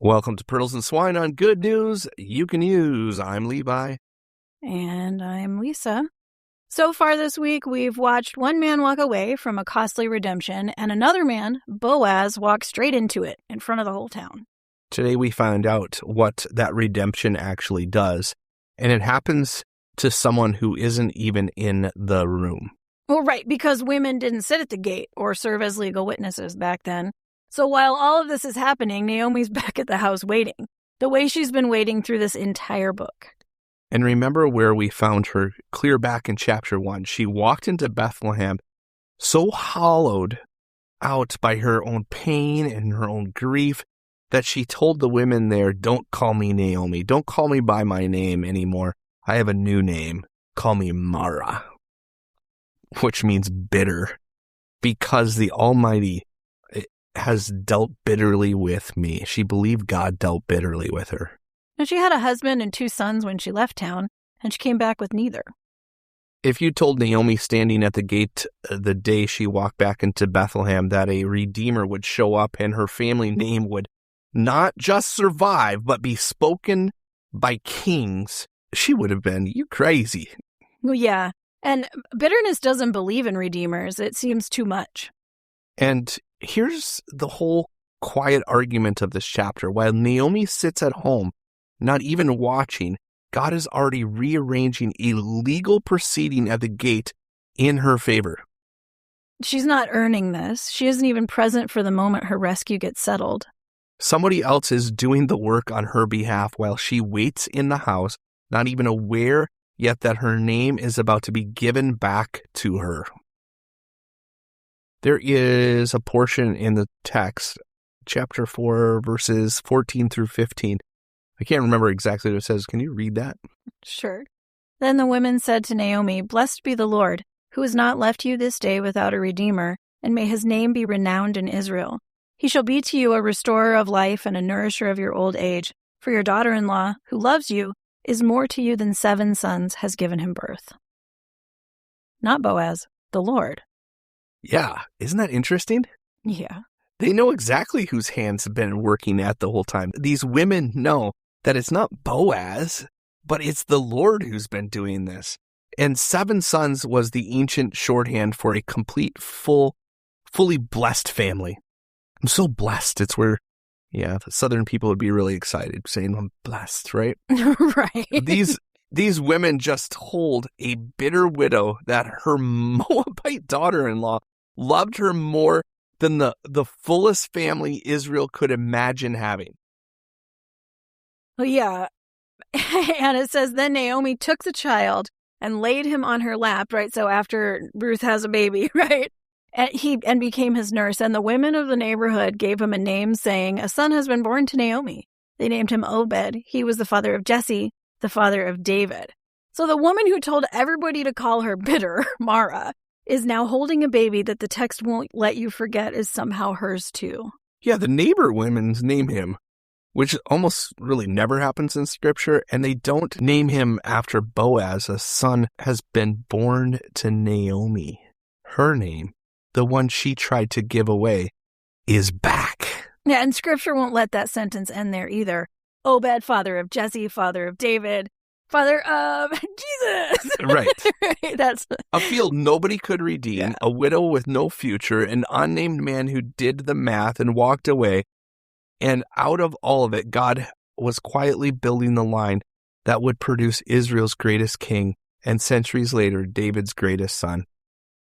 Welcome to Pearls and Swine on Good News You Can Use. I'm Levi. And I'm Lisa. So far this week, we've watched one man walk away from a costly redemption, and another man, Boaz, walk straight into it in front of the whole town. Today we find out what that redemption actually does, and it happens to someone who isn't even in the room. Well, right, because women didn't sit at the gate or serve as legal witnesses back then. So while all of this is happening, Naomi's back at the house waiting, the way she's been waiting through this entire book. And remember where we found her clear back in chapter 1. She walked into Bethlehem so hollowed out by her own pain and her own grief that she told the women there, "Don't call me Naomi. Don't call me by my name anymore. I have a new name. Call me Mara," which means bitter, because the Almighty has dealt bitterly with me. She believed God dealt bitterly with her. And she had a husband and 2 sons when she left town, and she came back with neither. If you told Naomi standing at the gate the day she walked back into Bethlehem that a Redeemer would show up and her family name would not just survive, but be spoken by kings, she would have been, "You crazy." Well, yeah. And bitterness doesn't believe in redeemers. It seems too much. And here's the whole quiet argument of this chapter. While Naomi sits at home, not even watching, God is already rearranging a legal proceeding at the gate in her favor. She's not earning this. She isn't even present for the moment her rescue gets settled. Somebody else is doing the work on her behalf while she waits in the house, not even aware yet that her name is about to be given back to her. There is a portion in the text, chapter 4, verses 14 through 15. I can't remember exactly what it says. Can you read that? Sure. Then the women said to Naomi, "Blessed be the Lord, who has not left you this day without a redeemer, and may his name be renowned in Israel. He shall be to you a restorer of life and a nourisher of your old age. For your daughter-in-law, who loves you, is more to you than 7 sons has given him birth." Not Boaz, the Lord. Yeah, isn't that interesting? Yeah. They know exactly whose hands have been working at the whole time. These women know that it's not Boaz, but it's the Lord who's been doing this. And 7 sons was the ancient shorthand for a complete, fully blessed family. I'm so blessed. It's where, the Southern people would be really excited saying, "I'm blessed," right? Right. These women just hold a bitter widow that her Moabite daughter-in-law loved her more than the fullest family Israel could imagine having. Well, yeah. And it says, then Naomi took the child and laid him on her lap, right? So after Ruth has a baby, right? And became his nurse. And the women of the neighborhood gave him a name, saying, "A son has been born to Naomi." They named him Obed. He was the father of Jesse, the father of David. So the woman who told everybody to call her bitter, Mara, is now holding a baby that the text won't let you forget is somehow hers too. Yeah, the neighbor women's name him, which almost really never happens in Scripture, and they don't name him after Boaz. A son has been born to Naomi. Her name, the one she tried to give away, is back. Yeah, and Scripture won't let that sentence end there either. Obed, father of Jesse, father of David, father of Jesus. Right. Right. That's a field nobody could redeem, a widow with no future, an unnamed man who did the math and walked away. And out of all of it, God was quietly building the line that would produce Israel's greatest king and centuries later, David's greatest son.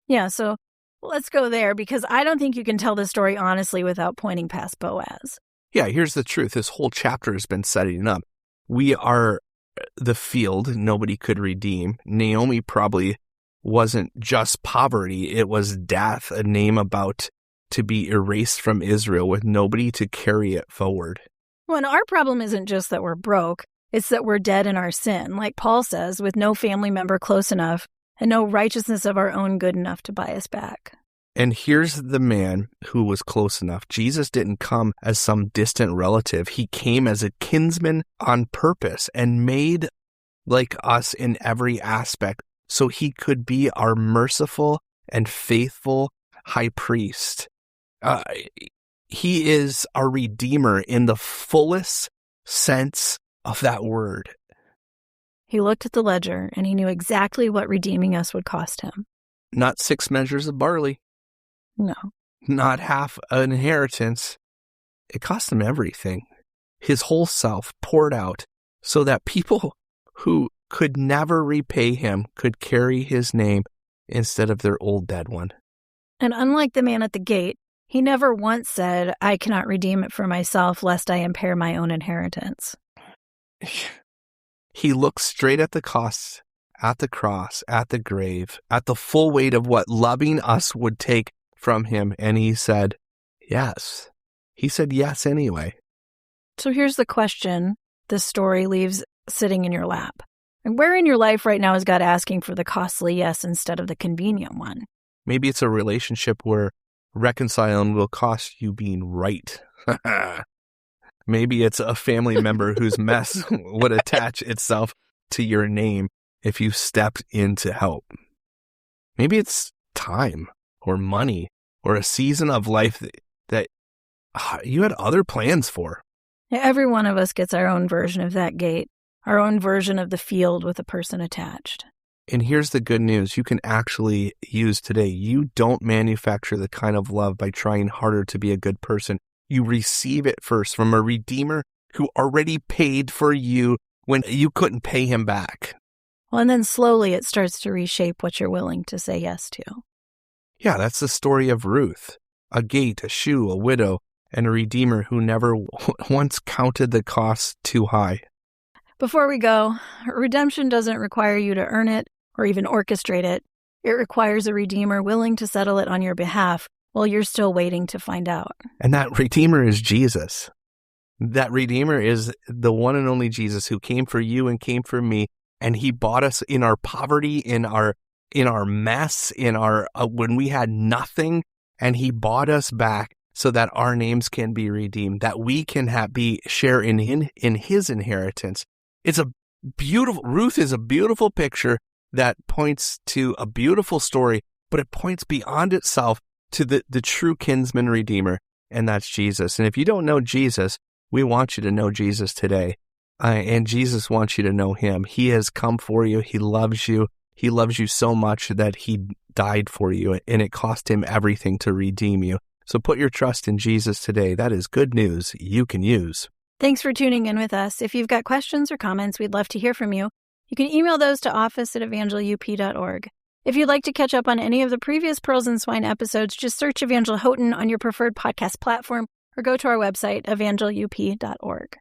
Yeah, so let's go there, because I don't think you can tell the story honestly without pointing past Boaz. Yeah, here's the truth. This whole chapter has been setting up. We are the field nobody could redeem. Naomi probably wasn't just poverty. It was death, a name about to be erased from Israel with nobody to carry it forward. Well, and our problem isn't just that we're broke. It's that we're dead in our sin. Like Paul says, with no family member close enough and no righteousness of our own good enough to buy us back. And here's the man who was close enough. Jesus didn't come as some distant relative. He came as a kinsman on purpose and made like us in every aspect so he could be our merciful and faithful high priest. He is our Redeemer in the fullest sense of that word. He looked at the ledger and he knew exactly what redeeming us would cost him. Not 6 measures of barley. No. Not half an inheritance. It cost him everything. His whole self poured out so that people who could never repay him could carry his name instead of their old dead one. And unlike the man at the gate, he never once said, I cannot redeem it for myself lest I impair my own inheritance. He looked straight at the cost, at the cross, at the grave, at the full weight of what loving us would take from him, and he said, yes. He said yes anyway. So here's the question this story leaves sitting in your lap. And where in your life right now is God asking for the costly yes instead of the convenient one? Maybe it's a relationship where reconciling will cost you being right. Maybe it's a family member whose mess would attach itself to your name if you stepped in to help. Maybe it's time or money or a season of life that you had other plans for. Every one of us gets our own version of that gate, our own version of the field with a person attached. And here's the good news you can actually use today. You don't manufacture the kind of love by trying harder to be a good person. You receive it first from a Redeemer who already paid for you when you couldn't pay him back. Well, and then slowly it starts to reshape what you're willing to say yes to. Yeah, that's the story of Ruth. A gate, a shoe, a widow, and a Redeemer who never once counted the cost too high. Before we go, redemption doesn't require you to earn it or even orchestrate it. It requires a Redeemer willing to settle it on your behalf while you're still waiting to find out. And that Redeemer is Jesus. That Redeemer is the one and only Jesus who came for you and came for me. And he bought us in our poverty, in our mess, in our when we had nothing. And he bought us back so that our names can be redeemed, that we can share in his inheritance. It's a beautiful, Ruth is a beautiful picture that points to a beautiful story, but it points beyond itself to the true kinsman redeemer, and that's Jesus. And if you don't know Jesus, we want you to know Jesus today. And Jesus wants you to know him. He has come for you. He loves you. He loves you so much that he died for you, and it cost him everything to redeem you. So put your trust in Jesus today. That is good news you can use. Thanks for tuning in with us. If you've got questions or comments, we'd love to hear from you. You can email those to office@evangelup.org. If you'd like to catch up on any of the previous Pearls and Swine episodes, just search Evangel Houghton on your preferred podcast platform or go to our website, evangelup.org.